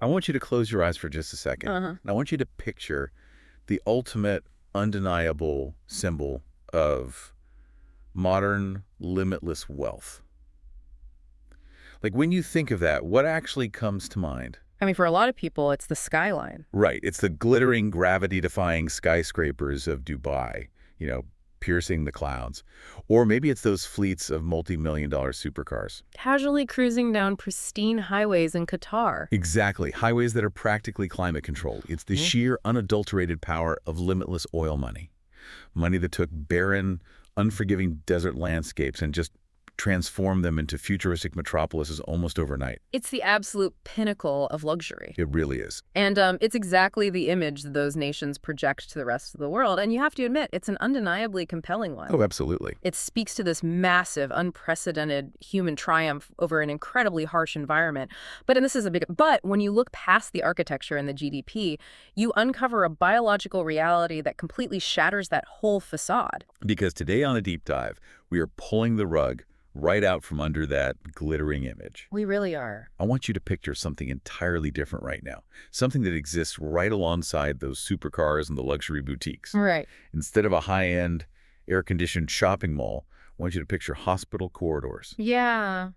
I want you to close your eyes for just a second. Uh-huh. And I want you to picture the ultimate undeniable symbol of modern limitless wealth. Like when you think of that, what actually comes to mind? I mean, for a lot of people, it's the skyline. Right. It's the glittering, gravity-defying skyscrapers of Dubai, piercing the clouds. Or maybe it's those fleets of multi-million-dollar supercars. Casually cruising down pristine highways in Qatar. Exactly. Highways that are practically climate controlled. It's the sheer, unadulterated power of limitless oil money. Money that took barren, unforgiving desert landscapes and just transformed them into futuristic metropolises almost overnight. It's the absolute pinnacle of luxury. It really is. And it's exactly the image that those nations project to the rest of the world. And you have to admit, it's an undeniably compelling one. Oh, absolutely. It speaks to this massive, unprecedented human triumph over an incredibly harsh environment. But when you look past the architecture and the GDP, you uncover a biological reality that completely shatters that whole facade. Because today on A Deep Dive, we are pulling the rug right out from under that glittering image. We really are. I want you to picture something entirely different right now. Something that exists right alongside those supercars and the luxury boutiques. Right. Instead of a high-end, air-conditioned shopping mall, I want you to picture hospital corridors. Yeah.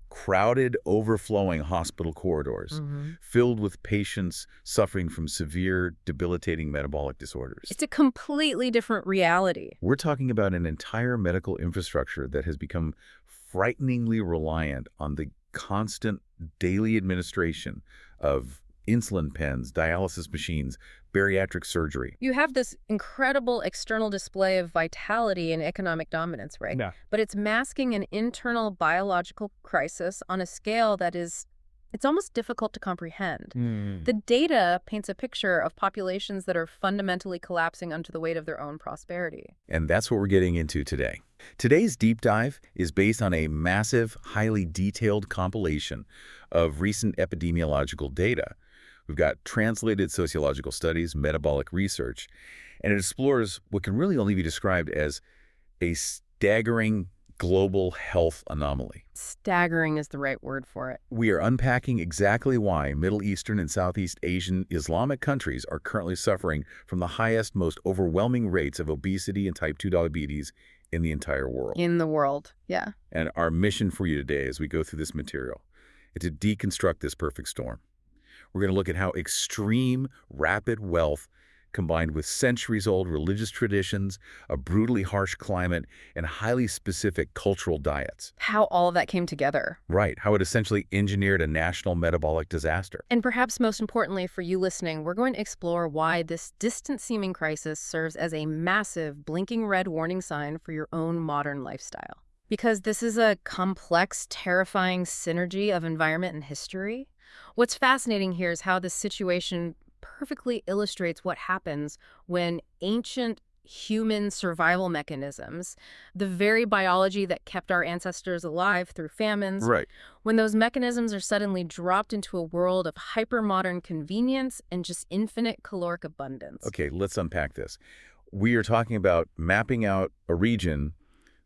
Crowded, overflowing hospital corridors filled with patients suffering from severe, debilitating metabolic disorders. It's a completely different reality. We're talking about an entire medical infrastructure that has become frighteningly reliant on the constant daily administration of insulin pens, dialysis machines, bariatric surgery. You have this incredible external display of vitality and economic dominance, right? Yeah. But it's masking an internal biological crisis on a scale that it's almost difficult to comprehend. The data paints a picture of populations that are fundamentally collapsing under the weight of their own prosperity. And that's what we're getting into today. Today's deep dive is based on a massive, highly detailed compilation of recent epidemiological data. We've got translated sociological studies, metabolic research, and it explores what can really only be described as a staggering global health anomaly. Staggering is the right word for it. We are unpacking exactly why Middle Eastern and Southeast Asian Islamic countries are currently suffering from the highest, most overwhelming rates of obesity and type 2 diabetes in the entire world. In the world, yeah. And our mission for you today as we go through this material is to deconstruct this perfect storm. We're going to look at how extreme, rapid wealth combined with centuries-old religious traditions, a brutally harsh climate, and highly specific cultural diets. How all of that came together. Right, how it essentially engineered a national metabolic disaster. And perhaps most importantly for you listening, we're going to explore why this distant-seeming crisis serves as a massive, blinking red warning sign for your own modern lifestyle. Because this is a complex, terrifying synergy of environment and history. What's fascinating here is how this situation perfectly illustrates what happens when ancient human survival mechanisms, the very biology that kept our ancestors alive through famines, Right. when those mechanisms are suddenly dropped into a world of hyper-modern convenience and just infinite caloric abundance. Okay, let's unpack this. We are talking about mapping out a region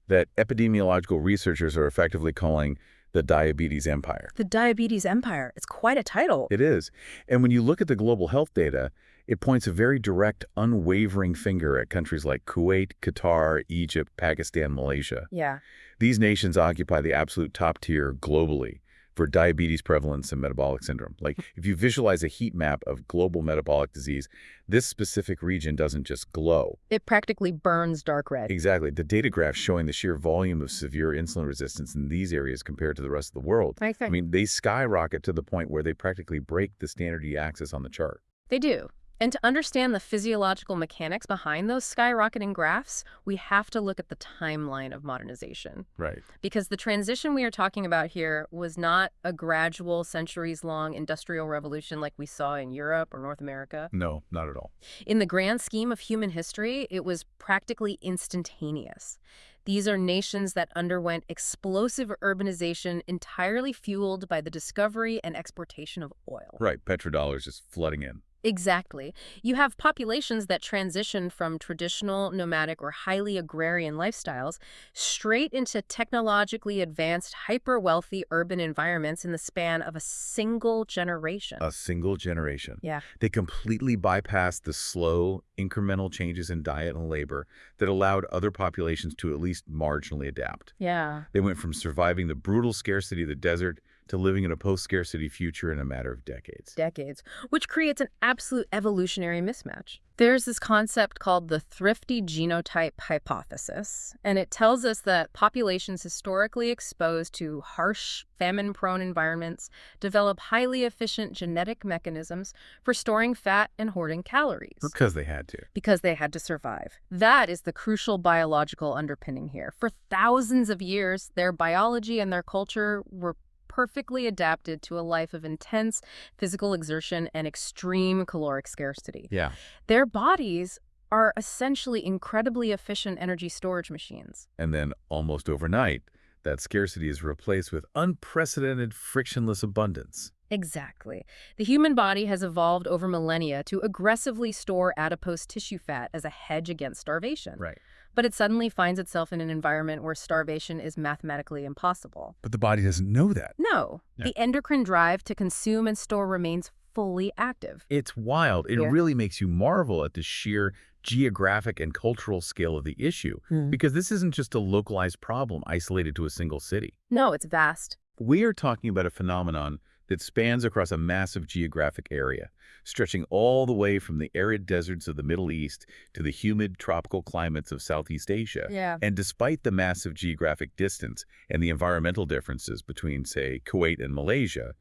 that epidemiological researchers are effectively calling the diabetes empire. The diabetes empire. It's quite a title. It is. And when you look at the global health data, it points a very direct, unwavering finger at countries like Kuwait, Qatar, Egypt, Pakistan, Malaysia. Yeah. These nations occupy the absolute top tier globally for diabetes prevalence and metabolic syndrome. Like, if you visualize a heat map of global metabolic disease, this specific region doesn't just glow. It practically burns dark red. Exactly. The data graph showing the sheer volume of severe insulin resistance in these areas compared to the rest of the world. I think. I mean, they skyrocket to the point where they practically break the standard axis on the chart. They do. And to understand the physiological mechanics behind those skyrocketing graphs, we have to look at the timeline of modernization. Right. Because the transition we are talking about here was not a gradual, centuries-long industrial revolution like we saw in Europe or North America. No, not at all. In the grand scheme of human history, it was practically instantaneous. These are nations that underwent explosive urbanization entirely fueled by the discovery and exportation of oil. Right. Petrodollars just flooding in. Exactly. You have populations that transition from traditional, nomadic, or highly agrarian lifestyles straight into technologically advanced, hyper-wealthy urban environments in the span of a single generation. A single generation. Yeah. They completely bypassed the slow, incremental changes in diet and labor that allowed other populations to at least marginally adapt. Yeah. They went from surviving the brutal scarcity of the desert to living in a post-scarcity future in a matter of decades. Decades, which creates an absolute evolutionary mismatch. There's this concept called the thrifty genotype hypothesis, and it tells us that populations historically exposed to harsh, famine-prone environments develop highly efficient genetic mechanisms for storing fat and hoarding calories. Because they had to. Because they had to survive. That is the crucial biological underpinning here. For thousands of years, their biology and their culture were perfectly adapted to a life of intense physical exertion and extreme caloric scarcity. Yeah. Their bodies are essentially incredibly efficient energy storage machines. And then, almost overnight, that scarcity is replaced with unprecedented frictionless abundance. Exactly. The human body has evolved over millennia to aggressively store adipose tissue fat as a hedge against starvation. Right. But it suddenly finds itself in an environment where starvation is mathematically impossible. But the body doesn't know that. No. Yeah. The endocrine drive to consume and store remains fully active. It's wild. It Yeah. really makes you marvel at the sheer geographic and cultural scale of the issue, because this isn't just a localized problem isolated to a single city. No, it's vast. We are talking about a phenomenon that spans across a massive geographic area, stretching all the way from the arid deserts of the Middle East to the humid tropical climates of Southeast Asia. Yeah. And despite the massive geographic distance and the environmental differences between, say, Kuwait and Malaysia,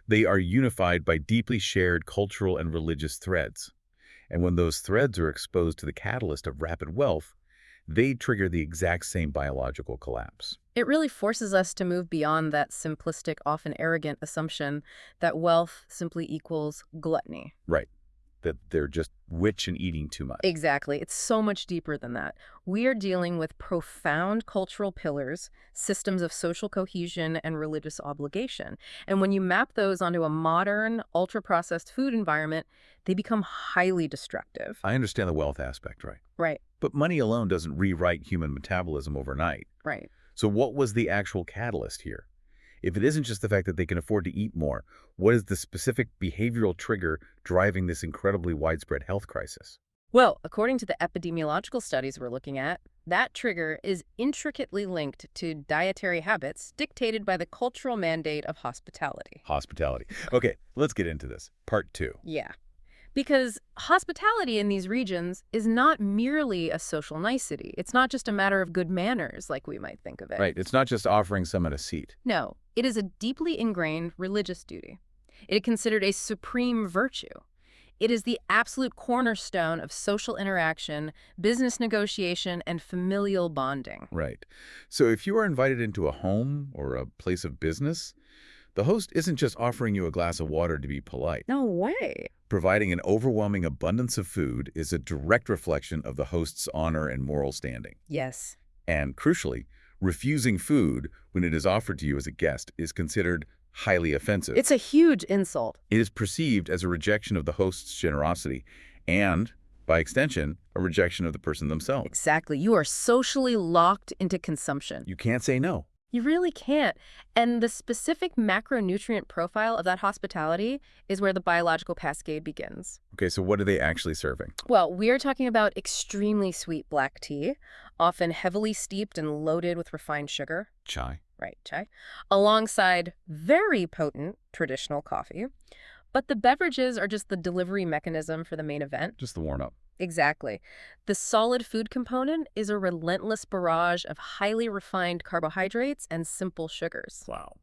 they are unified by deeply shared cultural and religious threads. And when those threads are exposed to the catalyst of rapid wealth, they trigger the exact same biological collapse. It really forces us to move beyond that simplistic, often arrogant assumption that wealth simply equals gluttony. Right. That they're just rich and eating too much. Exactly. It's so much deeper than that. We are dealing with profound cultural pillars, systems of social cohesion, and religious obligation. And when you map those onto a modern, ultra-processed food environment, they become highly destructive. I understand the wealth aspect, right? Right, But money alone doesn't rewrite human metabolism overnight. right. So what was the actual catalyst here? If it isn't just the fact that they can afford to eat more, what is the specific behavioral trigger driving this incredibly widespread health crisis? Well, according to the epidemiological studies we're looking at, that trigger is intricately linked to dietary habits dictated by the cultural mandate of hospitality. Hospitality. Okay, let's get into this. Part 2. Yeah. Because hospitality in these regions is not merely a social nicety. It's not just a matter of good manners like we might think of it. Right, it's not just offering someone a seat. No, it is a deeply ingrained religious duty. It is considered a supreme virtue. It is the absolute cornerstone of social interaction, business negotiation, and familial bonding. Right. So if you are invited into a home or a place of business, the host isn't just offering you a glass of water to be polite. No way. Providing an overwhelming abundance of food is a direct reflection of the host's honor and moral standing. Yes. And crucially, refusing food when it is offered to you as a guest is considered highly offensive. It's a huge insult. It is perceived as a rejection of the host's generosity and, by extension, a rejection of the person themselves. Exactly. You are socially locked into consumption. You can't say no. You really can't. And the specific macronutrient profile of that hospitality is where the biological cascade begins. Okay, so what are they actually serving? Well, we are talking about extremely sweet black tea, often heavily steeped and loaded with refined sugar. Chai. Right, chai. Alongside very potent traditional coffee. But the beverages are just the delivery mechanism for the main event. Just the warm-up. Exactly. The solid food component is a relentless barrage of highly refined carbohydrates and simple sugars. Wow.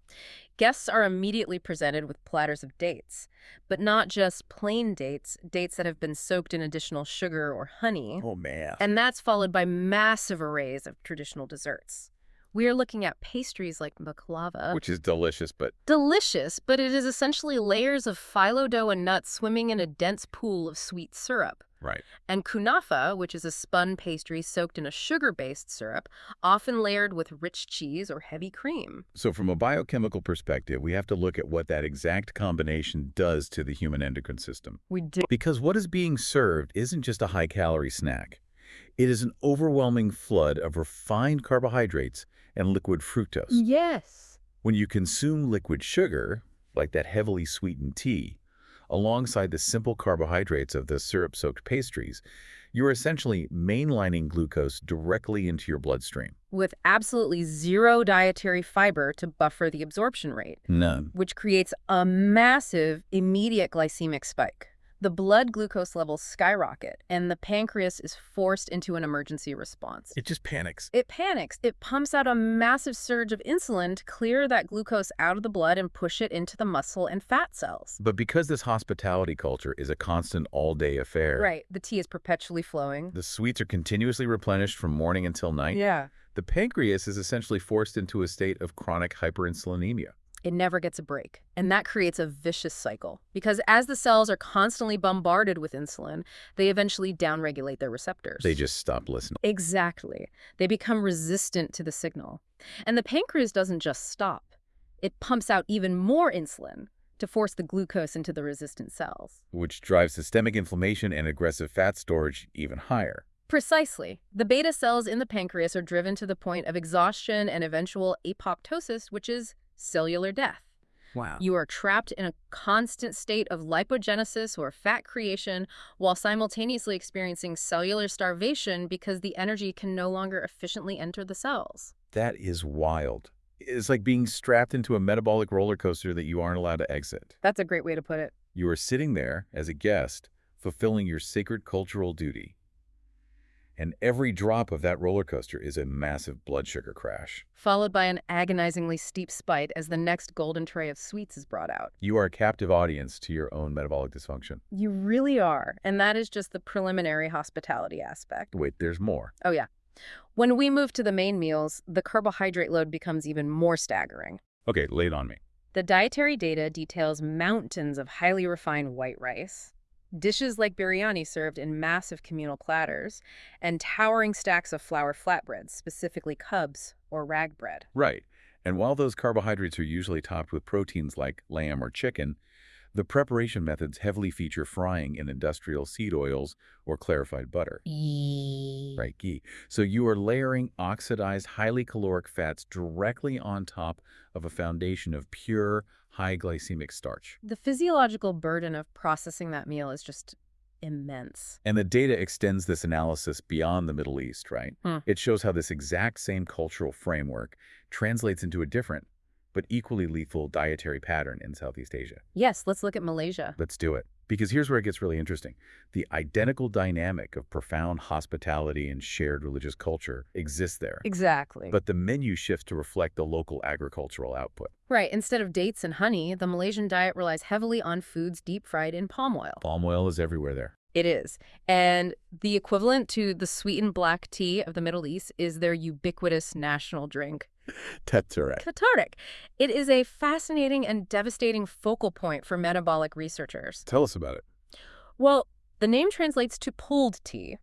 Guests are immediately presented with platters of dates, but not just plain dates, dates that have been soaked in additional sugar or honey. Oh, man. And that's followed by massive arrays of traditional desserts. We are looking at pastries like baklava. Which is delicious, but Delicious, but it is essentially layers of phyllo dough and nuts swimming in a dense pool of sweet syrup. Right. And kunafa, which is a spun pastry soaked in a sugar-based syrup, often layered with rich cheese or heavy cream. So from a biochemical perspective, we have to look at what that exact combination does to the human endocrine system. We do. Because what is being served isn't just a high-calorie snack. It is an overwhelming flood of refined carbohydrates and liquid fructose. Yes. When you consume liquid sugar, like that heavily sweetened tea, alongside the simple carbohydrates of the syrup-soaked pastries, you're essentially mainlining glucose directly into your bloodstream. With absolutely zero dietary fiber to buffer the absorption rate, None. which creates a massive immediate glycemic spike. The blood glucose levels skyrocket, and the pancreas is forced into an emergency response. It just panics. It panics. It pumps out a massive surge of insulin to clear that glucose out of the blood and push it into the muscle and fat cells. But because this hospitality culture is a constant all-day affair, Right. The tea is perpetually flowing. the sweets are continuously replenished from morning until night, Yeah. the pancreas is essentially forced into a state of chronic hyperinsulinemia. It never gets a break. And that creates a vicious cycle. Because as the cells are constantly bombarded with insulin, they eventually downregulate their receptors. They just stop listening. Exactly. They become resistant to the signal. And the pancreas doesn't just stop. It pumps out even more insulin to force the glucose into the resistant cells. Which drives systemic inflammation and aggressive fat storage even higher. Precisely. The beta cells in the pancreas are driven to the point of exhaustion and eventual apoptosis, which is cellular death. Wow. You are trapped in a constant state of lipogenesis or fat creation while simultaneously experiencing cellular starvation because the energy can no longer efficiently enter the cells. That is wild. It's like being strapped into a metabolic roller coaster that you aren't allowed to exit. That's a great way to put it. You are sitting there as a guest, fulfilling your sacred cultural duty. And every drop of that roller coaster is a massive blood sugar crash. Followed by an agonizingly steep spike as the next golden tray of sweets is brought out. You are a captive audience to your own metabolic dysfunction. You really are. And that is just the preliminary hospitality aspect. Wait, there's more. Oh, yeah. When we move to the main meals, the carbohydrate load becomes even more staggering. Okay, lay it on me. The dietary data details mountains of highly refined white rice, dishes like biryani served in massive communal platters, and towering stacks of flour flatbreads, specifically cubs or rag bread. Right. And while those carbohydrates are usually topped with proteins like lamb or chicken, the preparation methods heavily feature frying in industrial seed oils or clarified butter. Right, ghee. So you are layering oxidized, highly caloric fats directly on top of a foundation of pure, high glycemic starch. The physiological burden of processing that meal is just immense. And the data extends this analysis beyond the Middle East, right? It shows how this exact same cultural framework translates into a different, but equally lethal dietary pattern in Southeast Asia. Yes, let's look at Malaysia. Let's do it. Because here's where it gets really interesting. The identical dynamic of profound hospitality and shared religious culture exists there. Exactly. But the menu shifts to reflect the local agricultural output. Right, instead of dates and honey, the Malaysian diet relies heavily on foods deep-fried in palm oil. Palm oil is everywhere there. It is. And the equivalent to the sweetened black tea of the Middle East is their ubiquitous national drink. Tetzeret. Cathartic. It is a fascinating and devastating focal point for metabolic researchers. Tell us about it. Well, the name translates to pulled tea,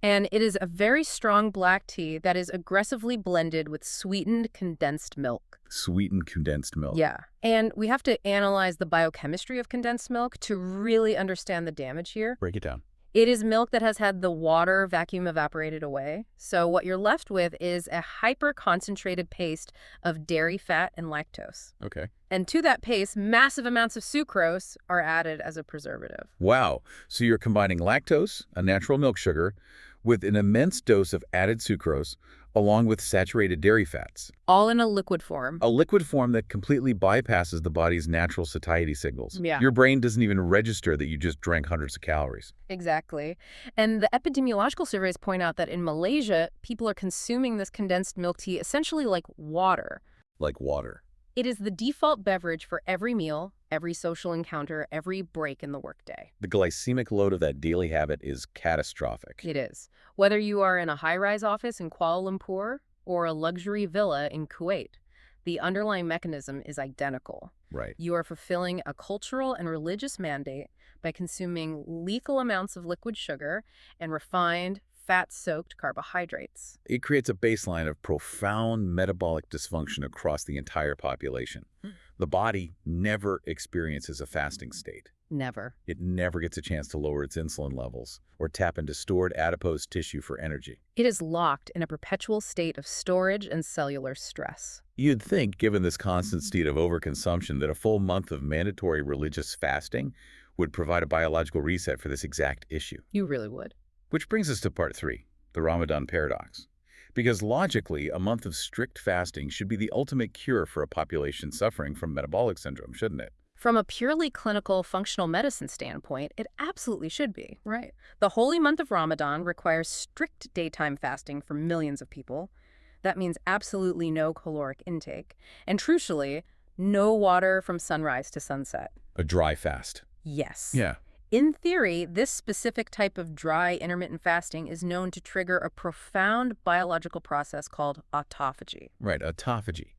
and it is a very strong black tea that is aggressively blended with sweetened condensed milk. Sweetened condensed milk. Yeah. And we have to analyze the biochemistry of condensed milk to really understand the damage here. Break it down. It is milk that has had the water vacuum evaporated away. So what you're left with is a hyper-concentrated paste of dairy fat and lactose. Okay. And to that paste, massive amounts of sucrose are added as a preservative. Wow. So you're combining lactose, a natural milk sugar, with an immense dose of added sucrose, along with saturated dairy fats. All in a liquid form. A liquid form that completely bypasses the body's natural satiety signals. Yeah. Your brain doesn't even register that you just drank hundreds of calories. Exactly. And the epidemiological surveys point out that in Malaysia, people are consuming this condensed milk tea essentially like water. Like water. It is the default beverage for every meal, every social encounter, every break in the workday. The glycemic load of that daily habit is catastrophic. It is. Whether you are in a high-rise office in Kuala Lumpur or a luxury villa in Kuwait, The underlying mechanism is identical. Right. You are fulfilling a cultural and religious mandate by consuming lethal amounts of liquid sugar and refined, fat-soaked carbohydrates. It creates a baseline of profound metabolic dysfunction across the entire population. The body never experiences a fasting state. Never. It never gets a chance to lower its insulin levels or tap into stored adipose tissue for energy. It is locked in a perpetual state of storage and cellular stress. You'd think, given this constant state of overconsumption, that a full month of mandatory religious fasting would provide a biological reset for this exact issue. You really would. Which brings us to part 3, the Ramadan paradox. Because logically, a month of strict fasting should be the ultimate cure for a population suffering from metabolic syndrome, shouldn't it? From a purely clinical functional medicine standpoint, it absolutely should be. Right. The holy month of Ramadan requires strict daytime fasting for millions of people. That means absolutely no caloric intake. And crucially, no water from sunrise to sunset. A dry fast. Yes. Yeah. In theory, this specific type of dry intermittent fasting is known to trigger a profound biological process called autophagy. Right, autophagy,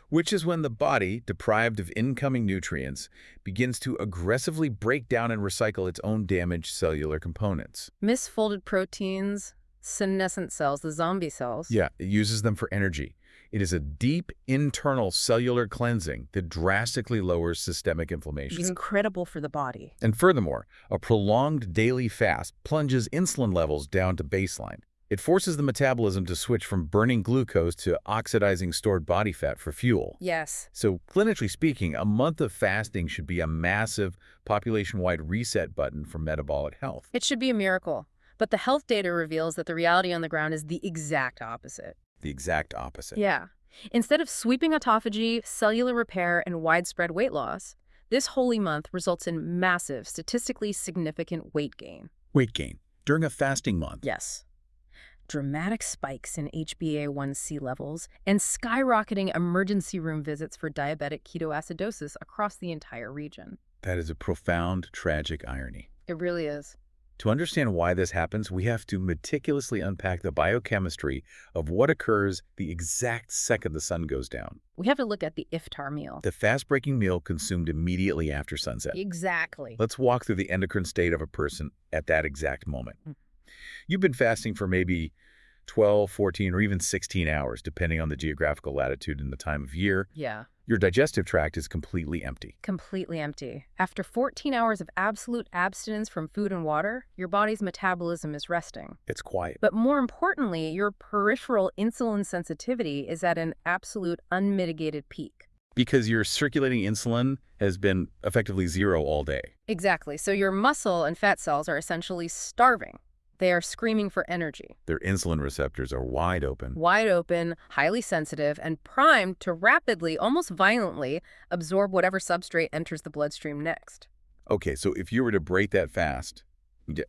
which is when the body, deprived of incoming nutrients, begins to aggressively break down and recycle its own damaged cellular components. Misfolded proteins, senescent cells, the zombie cells. Yeah, it uses them for energy. It is a deep internal cellular cleansing that drastically lowers systemic inflammation. It's incredible for the body. And furthermore, a prolonged daily fast plunges insulin levels down to baseline. It forces the metabolism to switch from burning glucose to oxidizing stored body fat for fuel. Yes. So, clinically speaking, a month of fasting should be a massive population-wide reset button for metabolic health. It should be a miracle. But the health data reveals that the reality on the ground is the exact opposite. The exact opposite. Yeah. Instead of sweeping autophagy, cellular repair, and widespread weight loss, this holy month results in massive, statistically significant weight gain. Weight gain during a fasting month. Yes. Dramatic spikes in HbA1c levels and skyrocketing emergency room visits for diabetic ketoacidosis across the entire region. That is a profound, tragic irony. It really is. To understand why this happens, we have to meticulously unpack the biochemistry of what occurs the exact second the sun goes down. We have to look at the iftar meal. The fast-breaking meal consumed immediately after sunset. Exactly. Let's walk through the endocrine state of a person at that exact moment. You've been fasting for maybe 12, 14, or even 16 hours, depending on the geographical latitude and the time of year. Yeah. Your digestive tract is completely empty. Completely empty. After 14 hours of absolute abstinence from food and water, your body's metabolism is resting. It's quiet. But more importantly, your peripheral insulin sensitivity is at an absolute unmitigated peak. Because your circulating insulin has been effectively zero all day. Exactly. So your muscle and fat cells are essentially starving. They are screaming for energy. Their insulin receptors are wide open. Wide open, highly sensitive, and primed to rapidly, almost violently, absorb whatever substrate enters the bloodstream next. Okay, so if you were to break that fast,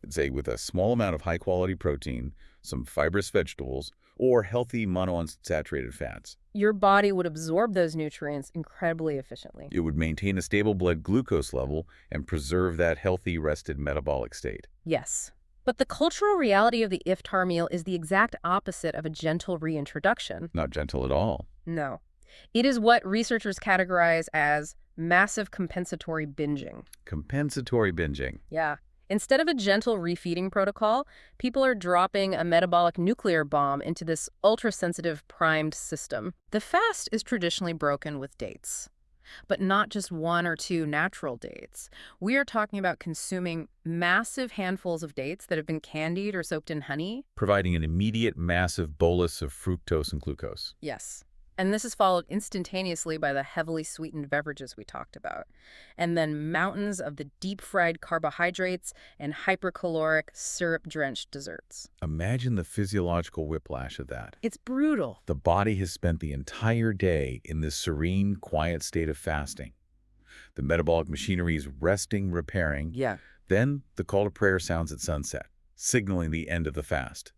say with a small amount of high-quality protein, some fibrous vegetables, or healthy monounsaturated fats, your body would absorb those nutrients incredibly efficiently. it would maintain a stable blood glucose level and preserve that healthy, rested metabolic state. Yes. But the cultural reality of the iftar meal is the exact opposite of a gentle reintroduction. Not gentle at all. No. It is what researchers categorize as massive compensatory binging. Compensatory binging. Yeah. Instead of a gentle refeeding protocol, people are dropping a metabolic nuclear bomb into this ultra-sensitive primed system. The fast is traditionally broken with dates. But not just 1 or 2 natural dates. We are talking about consuming massive handfuls of dates that have been candied or soaked in honey. Providing an immediate massive bolus of fructose and glucose. Yes. And this is followed instantaneously by the heavily sweetened beverages we talked about. And then mountains of the deep-fried carbohydrates and hypercaloric, syrup-drenched desserts. Imagine the physiological whiplash of that. It's brutal. The body has spent the entire day in this serene, quiet state of fasting. The metabolic machinery is resting, repairing. Yeah. Then the call to prayer sounds at sunset, signaling the end of the fast.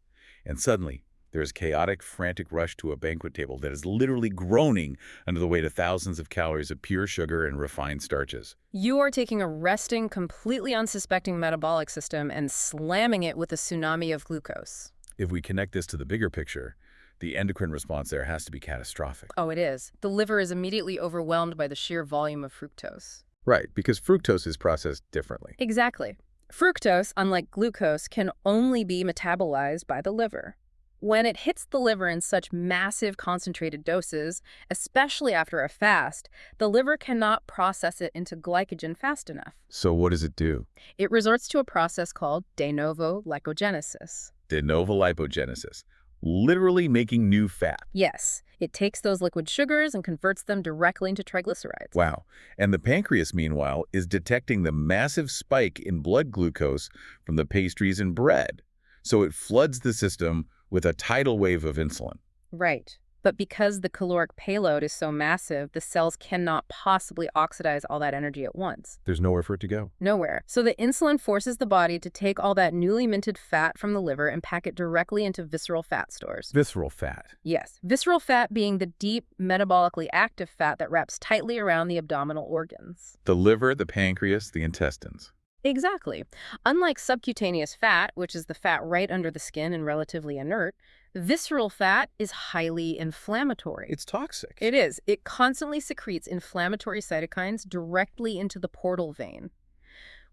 And suddenly, there is a chaotic, frantic rush to a banquet table that is literally groaning under the weight of thousands of calories of pure sugar and refined starches. You are taking a resting, completely unsuspecting metabolic system and slamming it with a tsunami of glucose. If we connect this to the bigger picture, The endocrine response there has to be catastrophic. Oh, it is. The liver is immediately overwhelmed by the sheer volume of fructose. Right, because fructose is processed differently. Exactly. Fructose, unlike glucose, can only be metabolized by the liver. When it hits the liver in such massive concentrated doses, especially after a fast, the liver cannot process it into glycogen fast enough. So what does it do? It resorts to a process called de novo lipogenesis. De novo lipogenesis, literally making new fat. Yes, it takes those liquid sugars and converts them directly into triglycerides. Wow. And the pancreas, meanwhile, is detecting the massive spike in blood glucose from the pastries and bread. So it floods the system with a tidal wave of insulin. Right. But because the caloric payload is so massive, the cells cannot possibly oxidize all that energy at once. There's nowhere for it to go. Nowhere. So the insulin forces the body to take all that newly minted fat from the liver and pack it directly into visceral fat stores. Visceral fat. Yes. Visceral fat being the deep, metabolically active fat that wraps tightly around the abdominal organs. The liver, the pancreas, the intestines. Exactly. Unlike subcutaneous fat, which is the fat right under the skin and relatively inert, visceral fat is highly inflammatory. It's toxic. It is. It constantly secretes inflammatory cytokines directly into the portal vein,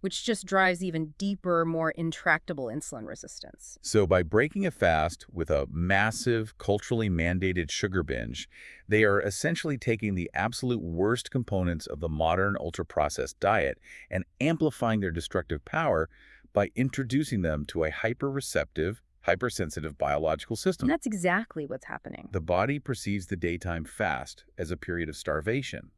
which just drives even deeper, more intractable insulin resistance. So by breaking a fast with a massive, culturally mandated sugar binge, they are essentially taking the absolute worst components of the modern ultra-processed diet and amplifying their destructive power by introducing them to a hyper-receptive, hypersensitive biological system. And that's exactly what's happening. The body perceives the daytime fast as a period of starvation,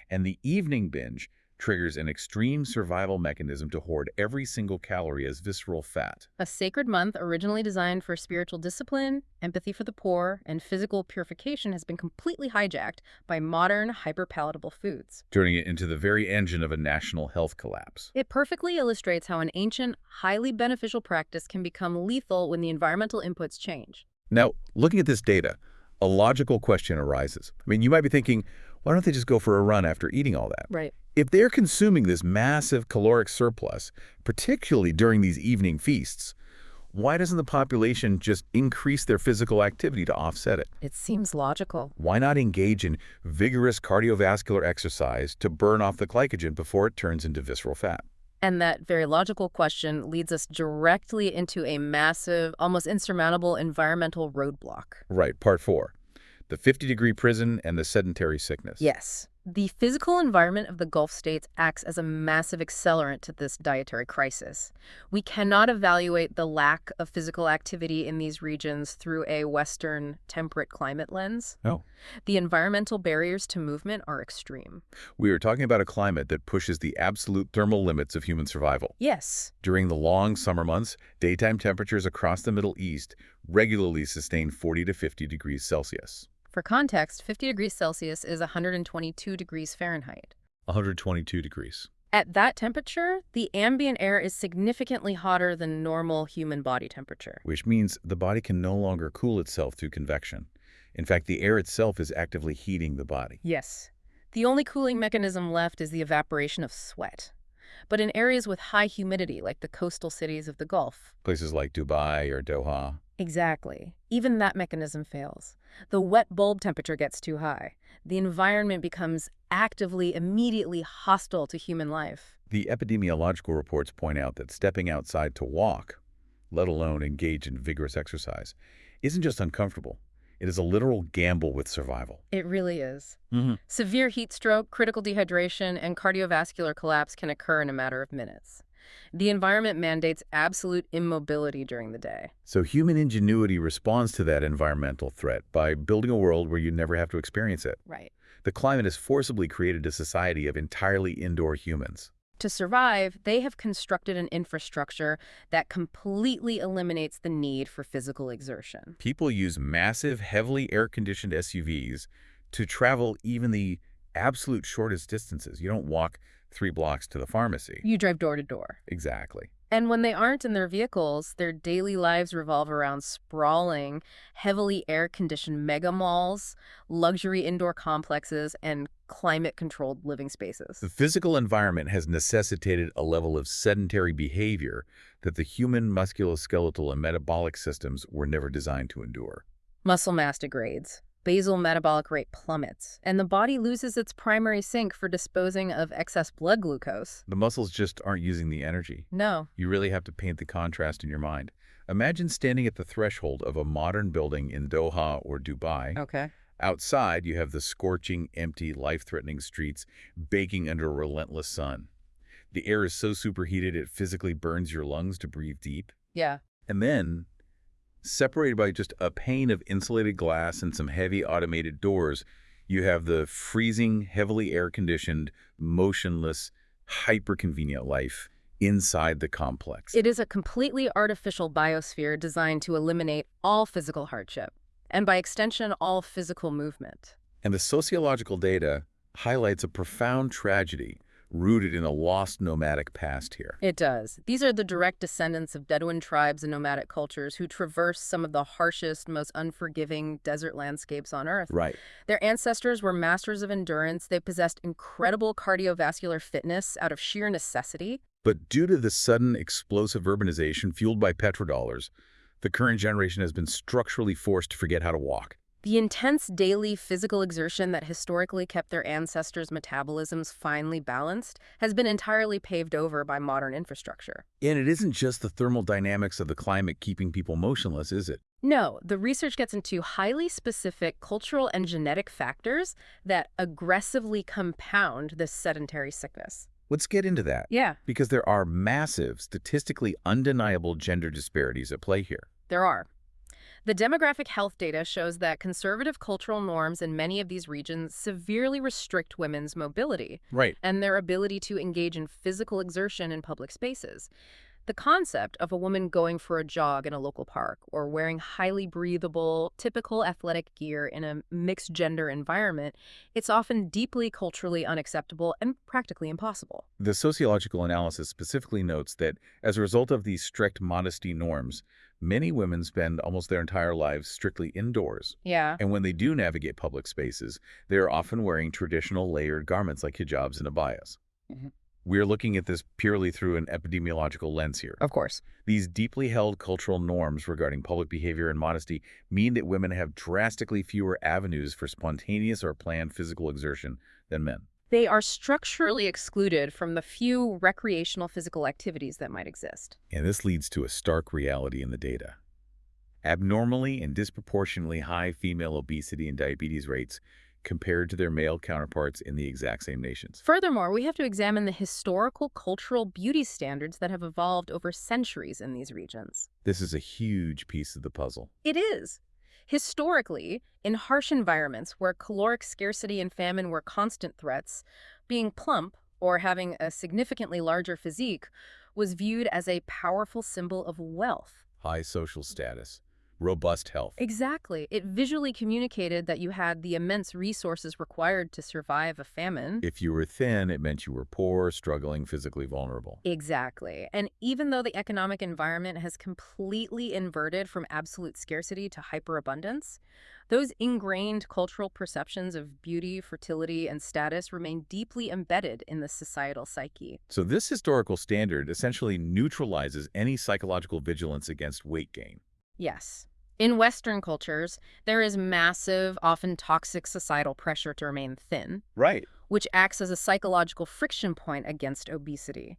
and the evening binge triggers an extreme survival mechanism to hoard every single calorie as visceral fat. A sacred month originally designed for spiritual discipline, empathy for the poor, and physical purification has been completely hijacked by modern, hyperpalatable foods. Turning it into the very engine of a national health collapse. It perfectly illustrates how an ancient, highly beneficial practice can become lethal when the environmental inputs change. Now, looking at this data, a logical question arises. I mean, you might be thinking, why don't they just go for a run after eating all that? Right. If they're consuming this massive caloric surplus, particularly during these evening feasts, why doesn't the population just increase their physical activity to offset it? It seems logical. Why not engage in vigorous cardiovascular exercise to burn off the glycogen before it turns into visceral fat? And that very logical question leads us directly into a massive, almost insurmountable environmental roadblock. Right, part 4. The 50-degree prison and the sedentary sickness. Yes. The physical environment of the Gulf states acts as a massive accelerant to this dietary crisis. We cannot evaluate the lack of physical activity in these regions through a Western temperate climate lens. No. The environmental barriers to movement are extreme. We are talking about a climate that pushes the absolute thermal limits of human survival. Yes. During the long summer months, daytime temperatures across the Middle East regularly sustain 40 to 50 degrees Celsius. For context, 50 degrees Celsius is 122 degrees Fahrenheit. 122 degrees. At that temperature, the ambient air is significantly hotter than normal human body temperature. Which means the body can no longer cool itself through convection. In fact, the air itself is actively heating the body. Yes. The only cooling mechanism left is the evaporation of sweat. But in areas with high humidity, like the coastal cities of the Gulf. Places like Dubai or Doha. Exactly. Even that mechanism fails. The wet bulb temperature gets too high. The environment becomes actively, immediately hostile to human life. The epidemiological reports point out that stepping outside to walk, let alone engage in vigorous exercise, isn't just uncomfortable. It is a literal gamble with survival. It really is. Severe heat stroke, critical dehydration, and cardiovascular collapse can occur in a matter of minutes. The environment mandates absolute immobility during the day. So human ingenuity responds to that environmental threat by building a world where you never have to experience it. Right. The climate has forcibly created a society of entirely indoor humans. To survive, they have constructed an infrastructure that completely eliminates the need for physical exertion. People use massive, heavily air-conditioned SUVs to travel even the absolute shortest distances. You don't walk 3 blocks to the pharmacy. You drive door to door. Exactly. And when they aren't in their vehicles, their daily lives revolve around sprawling, heavily air-conditioned mega malls, luxury indoor complexes, and climate-controlled living spaces. The physical environment has necessitated a level of sedentary behavior that the human musculoskeletal and metabolic systems were never designed to endure. Muscle mass degrades. Basal metabolic rate plummets, and the body loses its primary sink for disposing of excess blood glucose. The muscles just aren't using the energy. No. You really have to paint the contrast in your mind. Imagine standing at the threshold of a modern building in Doha or Dubai. Okay. Outside, you have the scorching, empty, life-threatening streets baking under a relentless sun. The air is so superheated it physically burns your lungs to breathe deep. Yeah. And then, separated by just a pane of insulated glass and some heavy automated doors, you have the freezing, heavily air-conditioned, motionless, hyper-convenient life inside the complex. It is a completely artificial biosphere designed to eliminate all physical hardship, and by extension, all physical movement. And the sociological data highlights a profound tragedy rooted in a lost nomadic past here. It does. These are the direct descendants of Bedouin tribes and nomadic cultures who traversed some of the harshest, most unforgiving desert landscapes on Earth. Right. Their ancestors were masters of endurance. They possessed incredible cardiovascular fitness out of sheer necessity. But due to the sudden explosive urbanization fueled by petrodollars, the current generation has been structurally forced to forget how to walk. The intense daily physical exertion that historically kept their ancestors' metabolisms finely balanced has been entirely paved over by modern infrastructure. And it isn't just the thermal dynamics of the climate keeping people motionless, is it? No, the research gets into highly specific cultural and genetic factors that aggressively compound this sedentary sickness. Let's get into that. Yeah, Because there are massive, statistically undeniable gender disparities at play here. there are. The demographic health data shows that conservative cultural norms in many of these regions severely restrict women's mobility Right. and their ability to engage in physical exertion in public spaces. The concept of a woman going for a jog in a local park or wearing highly breathable, typical athletic gear in a mixed-gender environment, it's often deeply culturally unacceptable and practically impossible. The sociological analysis specifically notes that as a result of these strict modesty norms, many women spend almost their entire lives strictly indoors. Yeah. And when they do navigate public spaces, they are often wearing traditional layered garments like hijabs and abayas. Mhm. We're looking at this purely through an epidemiological lens here. Of course. These deeply held cultural norms regarding public behavior and modesty mean that women have drastically fewer avenues for spontaneous or planned physical exertion than men. They are structurally excluded from the few recreational physical activities that might exist. And this leads to a stark reality in the data. Abnormally and disproportionately high female obesity and diabetes rates compared to their male counterparts in the exact same nations. Furthermore, we have to examine the historical cultural beauty standards that have evolved over centuries in these regions. This is a huge piece of the puzzle. It is. Historically, in harsh environments where caloric scarcity and famine were constant threats, being plump or having a significantly larger physique was viewed as a powerful symbol of wealth. High social status, robust health. Exactly. It visually communicated that you had the immense resources required to survive a famine. If you were thin, it meant you were poor, struggling, physically vulnerable. Exactly. And even though the economic environment has completely inverted from absolute scarcity to hyperabundance, those ingrained cultural perceptions of beauty, fertility, and status remain deeply embedded in the societal psyche. So this historical standard essentially neutralizes any psychological vigilance against weight gain. Yes. In Western cultures, there is massive, often toxic societal pressure to remain thin, Right. which acts as a psychological friction point against obesity.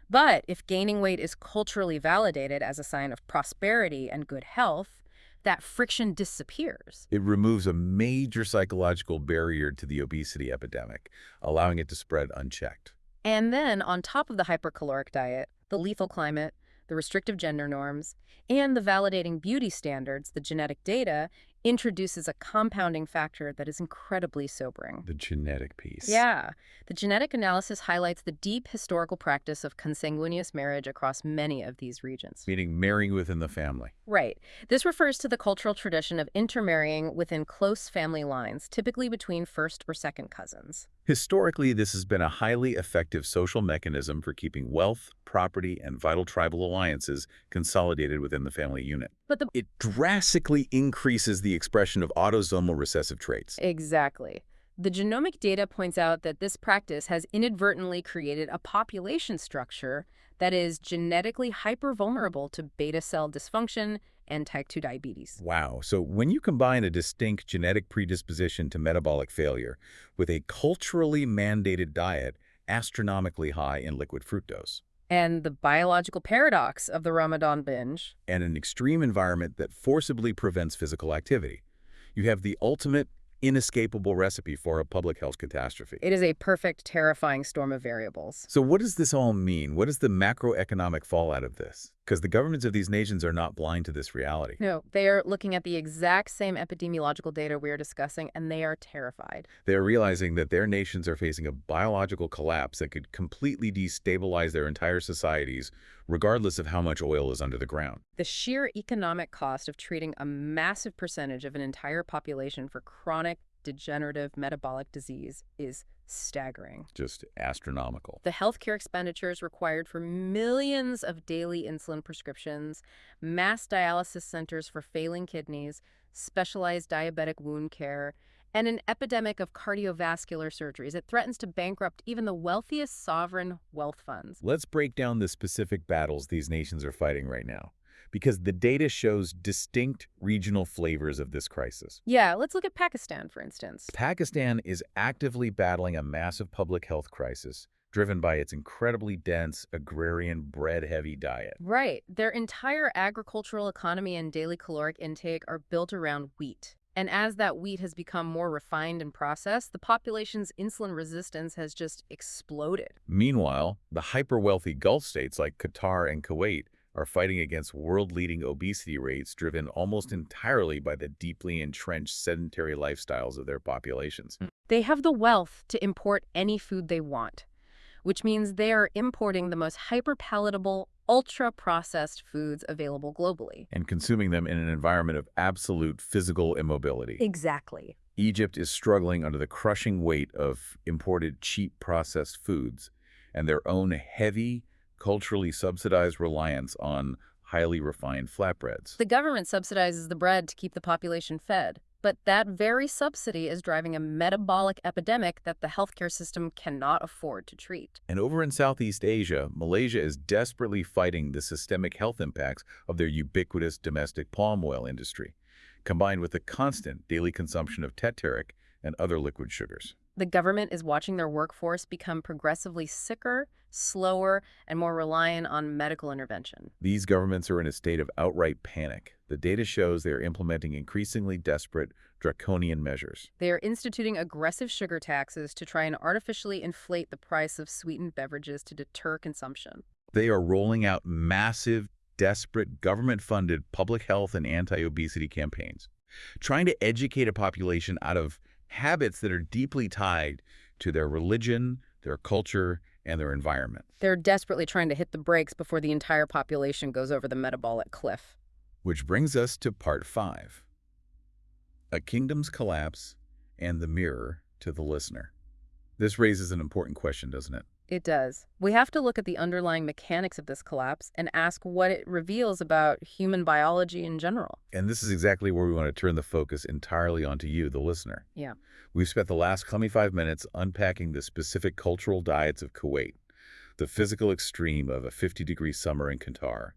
But if gaining weight is culturally validated as a sign of prosperity and good health, that friction disappears. It removes a major psychological barrier to the obesity epidemic, allowing it to spread unchecked. And then, on top of the hypercaloric diet, the lethal climate, the restrictive gender norms, and the validating beauty standards, the genetic data, introduces a compounding factor that is incredibly sobering. The genetic piece. Yeah. The genetic analysis highlights the deep historical practice of consanguineous marriage across many of these regions. Meaning marrying within the family. Right. This refers to the cultural tradition of intermarrying within close family lines, typically between first or second cousins. Historically, this has been a highly effective social mechanism for keeping wealth, property, and vital tribal alliances consolidated within the family unit. But It drastically increases the expression of autosomal recessive traits. Exactly. The genomic data points out that this practice has inadvertently created a population structure that is genetically hypervulnerable to beta cell dysfunction and type 2 diabetes. Wow. So when you combine a distinct genetic predisposition to metabolic failure with a culturally mandated diet astronomically high in liquid fructose, And the biological paradox of the Ramadan binge. and an extreme environment that forcibly prevents physical activity, you have the ultimate, inescapable recipe for a public health catastrophe. It is a perfect, terrifying storm of variables. So what does this all mean? What is the macroeconomic fallout of this? Because the governments of these nations are not blind to this reality. No, they are looking at the exact same epidemiological data we are discussing, and they are terrified. They are realizing that their nations are facing a biological collapse that could completely destabilize their entire societies, regardless of how much oil is under the ground. The sheer economic cost of treating a massive percentage of an entire population for chronic degenerative metabolic disease is staggering. Just astronomical. The healthcare expenditures required for millions of daily insulin prescriptions, mass dialysis centers for failing kidneys, specialized diabetic wound care, and an epidemic of cardiovascular surgeries. It threatens to bankrupt even the wealthiest sovereign wealth funds. Let's break down the specific battles these nations are fighting right now, because the data shows distinct regional flavors of this crisis. Yeah, let's look at Pakistan, for instance. Pakistan is actively battling a massive public health crisis driven by its incredibly dense, agrarian, bread-heavy diet. Right. Their entire agricultural economy and daily caloric intake are built around wheat. And as that wheat has become more refined and processed, the population's insulin resistance has just exploded. Meanwhile, the hyper-wealthy Gulf states like Qatar and Kuwait are fighting against world-leading obesity rates driven almost entirely by the deeply entrenched sedentary lifestyles of their populations. They have the wealth to import any food they want, which means they are importing the most hyper-palatable, ultra-processed foods available globally. And consuming them in an environment of absolute physical immobility. Exactly. Egypt is struggling under the crushing weight of imported cheap processed foods and their own heavy, culturally subsidized reliance on highly refined flatbreads. The government subsidizes the bread to keep the population fed, but that very subsidy is driving a metabolic epidemic that the healthcare system cannot afford to treat. And over in Southeast Asia, Malaysia is desperately fighting the systemic health impacts of their ubiquitous domestic palm oil industry, combined with the constant daily consumption of teteric and other liquid sugars. The government is watching their workforce become progressively sicker, slower, and more reliant on medical intervention. These governments are in a state of outright panic. The data shows they are implementing increasingly desperate, draconian measures. They are instituting aggressive sugar taxes to try and artificially inflate the price of sweetened beverages to deter consumption. They are rolling out massive, desperate, government-funded public health and anti-obesity campaigns, trying to educate a population out of habits that are deeply tied to their religion, their culture, and their environment. They're desperately trying to hit the brakes before the entire population goes over the metabolic cliff. Which brings us to part 5. A kingdom's collapse and the mirror to the listener. This raises an important question, doesn't it? It does. We have to look at the underlying mechanics of this collapse and ask what it reveals about human biology in general. And this is exactly where we want to turn the focus entirely onto you, the listener. Yeah. We've spent the last 25 minutes unpacking the specific cultural diets of Kuwait, the physical extreme of a 50-degree summer in Qatar,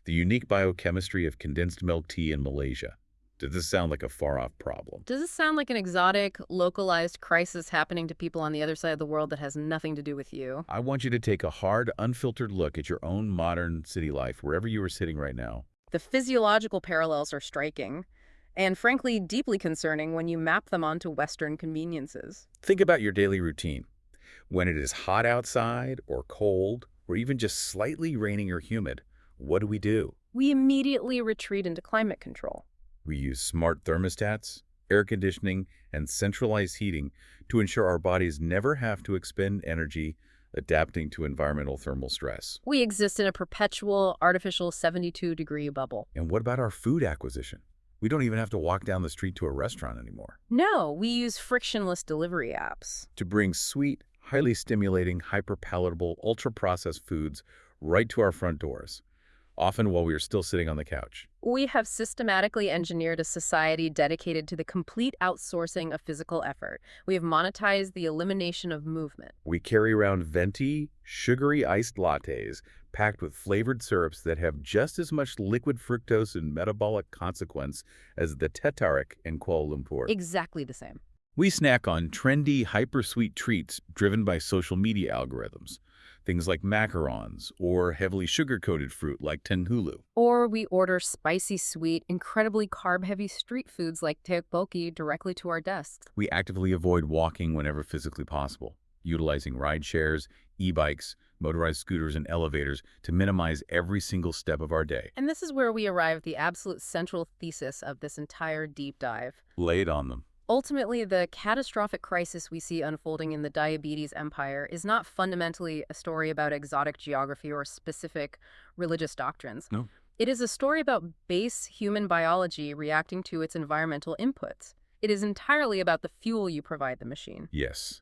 the unique biochemistry of condensed milk tea in Malaysia. Does this sound like a far-off problem? Does this sound like an exotic, localized crisis happening to people on the other side of the world that has nothing to do with you? I want you to take a hard, unfiltered look at your own modern city life, wherever you are sitting right now. The physiological parallels are striking, and frankly, deeply concerning when you map them onto Western conveniences. Think about your daily routine. When it is hot outside, or cold, or even just slightly raining or humid, what do? We immediately retreat into climate control. We use smart thermostats, air conditioning, and centralized heating to ensure our bodies never have to expend energy adapting to environmental thermal stress. We exist in a perpetual, artificial 72-degree bubble. And what about our food acquisition? We don't even have to walk down the street to a restaurant anymore. No, we use frictionless delivery apps. To bring sweet, highly stimulating, hyper-palatable, ultra-processed foods right to our front doors, often while we are still sitting on the couch. We have systematically engineered a society dedicated to the complete outsourcing of physical effort. We have monetized the elimination of movement. We carry around venti, sugary iced lattes packed with flavored syrups that have just as much liquid fructose and metabolic consequence as the tetaric in Kuala Lumpur. Exactly the same. We snack on trendy, hyper-sweet treats driven by social media algorithms, things like macarons or heavily sugar-coated fruit like tenhulu. Or we order spicy, sweet, incredibly carb-heavy street foods like tteokbokki directly to our desks. We actively avoid walking whenever physically possible, utilizing ride shares, e-bikes, motorized scooters, and elevators to minimize every single step of our day. And this is where we arrive at the absolute central thesis of this entire deep dive. Lay it on them. Ultimately, the catastrophic crisis we see unfolding in the diabetes empire is not fundamentally a story about exotic geography or specific religious doctrines. No. It is a story about base human biology reacting to its environmental inputs. It is entirely about the fuel you provide the machine. Yes.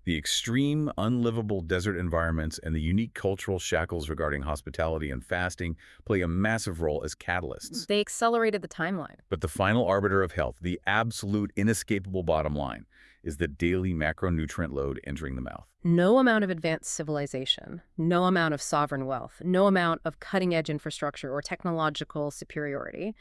The extreme, unlivable desert environments and the unique cultural shackles regarding hospitality and fasting play a massive role as catalysts. They accelerated the timeline. But the final arbiter of health, the absolute inescapable bottom line, is the daily macronutrient load entering the mouth. No amount of advanced civilization, no amount of sovereign wealth, no amount of cutting-edge infrastructure or technological superiority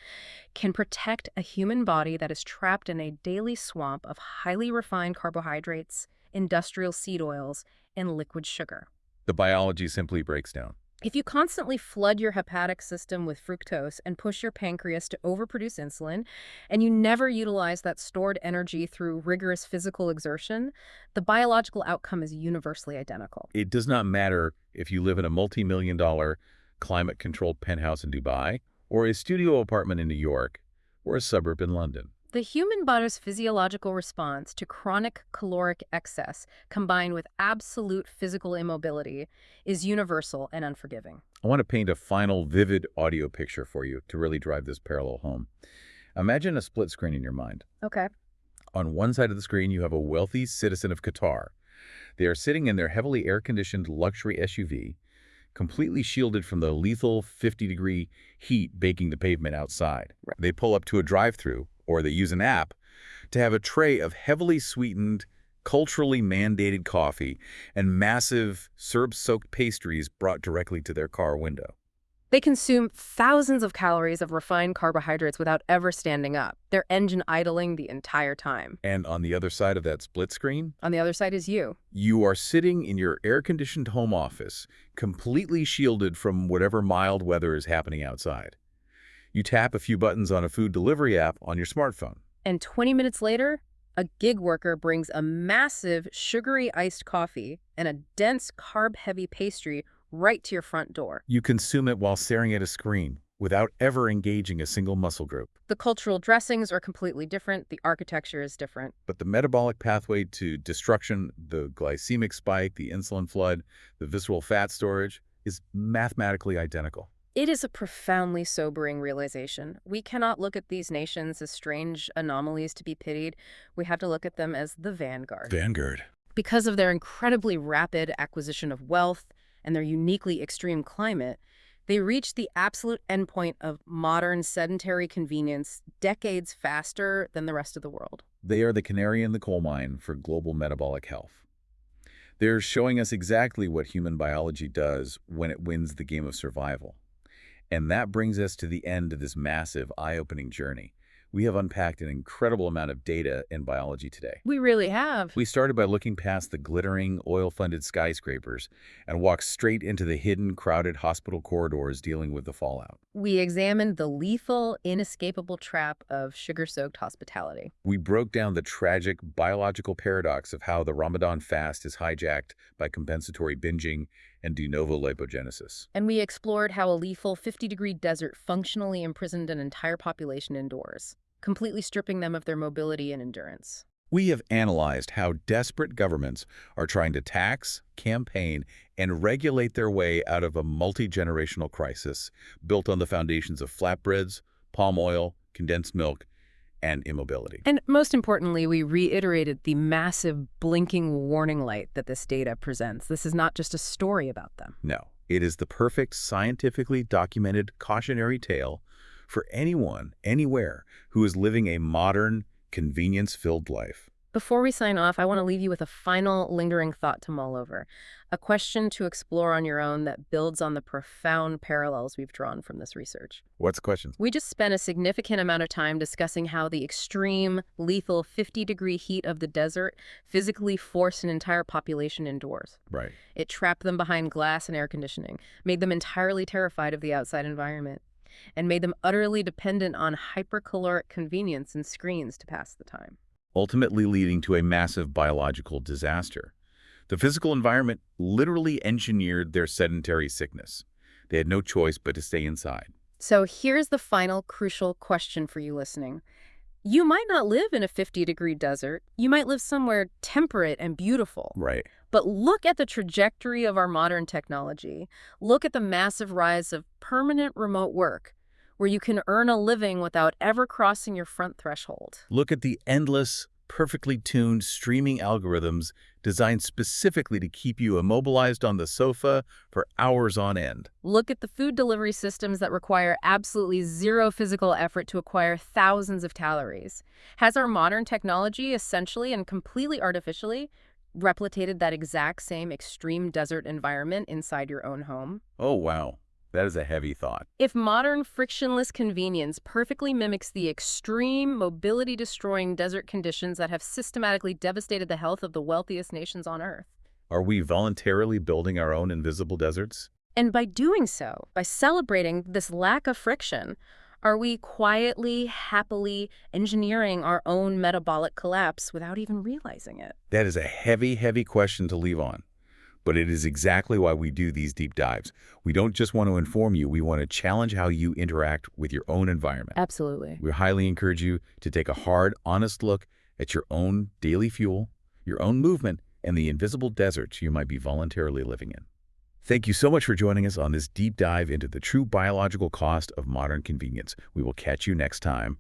can protect a human body that is trapped in a daily swamp of highly refined carbohydrates, industrial seed oils, and liquid sugar. The biology simply breaks down. If you constantly flood your hepatic system with fructose and push your pancreas to overproduce insulin, and you never utilize that stored energy through rigorous physical exertion, the biological outcome is universally identical. It does not matter if you live in a multi-million-dollar climate-controlled penthouse in Dubai, or a studio apartment in New York, or a suburb in London. The human body's physiological response to chronic caloric excess combined with absolute physical immobility is universal and unforgiving. I want to paint a final vivid audio picture for you to really drive this parallel home. Imagine a split screen in your mind. Okay. On one side of the screen, you have a wealthy citizen of Qatar. They are sitting in their heavily air-conditioned luxury SUV, completely shielded from the lethal 50-degree heat baking the pavement outside. Right. They pull up to a drive-thru, or they use an app, to have a tray of heavily sweetened, culturally mandated coffee and massive syrup-soaked pastries brought directly to their car window. They consume thousands of calories of refined carbohydrates without ever standing up, their engine idling the entire time. And on the other side of that split screen, On the other side is you. you are sitting in your air-conditioned home office, completely shielded from whatever mild weather is happening outside. You tap a few buttons on a food delivery app on your smartphone. And 20 minutes later, a gig worker brings a massive sugary iced coffee and a dense carb-heavy pastry right to your front door. You consume it while staring at a screen, without ever engaging a single muscle group. The cultural dressings are completely different. The architecture is different. But the metabolic pathway to destruction, the glycemic spike, the insulin flood, the visceral fat storage, is mathematically identical. It is a profoundly sobering realization. We cannot look at these nations as strange anomalies to be pitied. We have to look at them as the vanguard. Vanguard. Because of their incredibly rapid acquisition of wealth and their uniquely extreme climate, they reach the absolute endpoint of modern sedentary convenience decades faster than the rest of the world. They are the canary in the coal mine for global metabolic health. They're showing us exactly what human biology does when it wins the game of survival. And that brings us to the end of this massive, eye-opening journey. We have unpacked an incredible amount of data in biology today. We really have. We started by looking past the glittering, oil-funded skyscrapers and walked straight into the hidden, crowded hospital corridors dealing with the fallout. We examined the lethal, inescapable trap of sugar-soaked hospitality. We broke down the tragic biological paradox of how the Ramadan fast is hijacked by compensatory binging and de novo lipogenesis. And we explored how a lethal 50-degree desert functionally imprisoned an entire population indoors, completely stripping them of their mobility and endurance. We have analyzed how desperate governments are trying to tax, campaign, and regulate their way out of a multi-generational crisis built on the foundations of flatbreads, palm oil, condensed milk, and immobility. And most importantly, we reiterated the massive blinking warning light that this data presents. This is not just a story about them. No, it is the perfect scientifically documented cautionary tale for anyone, anywhere, who is living a modern, convenience-filled life. Before we sign off, I want to leave you with a final lingering thought to mull over, a question to explore on your own that builds on the profound parallels we've drawn from this research. What's the question? We just spent a significant amount of time discussing how the extreme, lethal 50-degree heat of the desert physically forced an entire population indoors. Right. It trapped them behind glass and air conditioning, made them entirely terrified of the outside environment, and made them utterly dependent on hypercaloric convenience and screens to pass the time. Ultimately leading to a massive biological disaster. The physical environment literally engineered their sedentary sickness. They had no choice but to stay inside. So here's the final crucial question for you listening. You might not live in a 50-degree desert. You might live somewhere temperate and beautiful. Right. But look at the trajectory of our modern technology. Look at the massive rise of permanent remote work, where you can earn a living without ever crossing your front threshold. Look at the endless, perfectly tuned streaming algorithms designed specifically to keep you immobilized on the sofa for hours on end. Look at the food delivery systems that require absolutely zero physical effort to acquire thousands of calories. Has our modern technology essentially and completely artificially replicated that exact same extreme desert environment inside your own home? Oh, wow. That is a heavy thought. If modern frictionless convenience perfectly mimics the extreme, mobility-destroying desert conditions that have systematically devastated the health of the wealthiest nations on Earth. Are we voluntarily building our own invisible deserts? And by doing so, by celebrating this lack of friction, are we quietly, happily engineering our own metabolic collapse without even realizing it? That is a heavy, heavy question to leave on. But it is exactly why we do these deep dives. We don't just want to inform you, we want to challenge how you interact with your own environment. Absolutely. We highly encourage you to take a hard, honest look at your own daily fuel, your own movement, and the invisible deserts you might be voluntarily living in. Thank you so much for joining us on this deep dive into the true biological cost of modern convenience. We will catch you next time.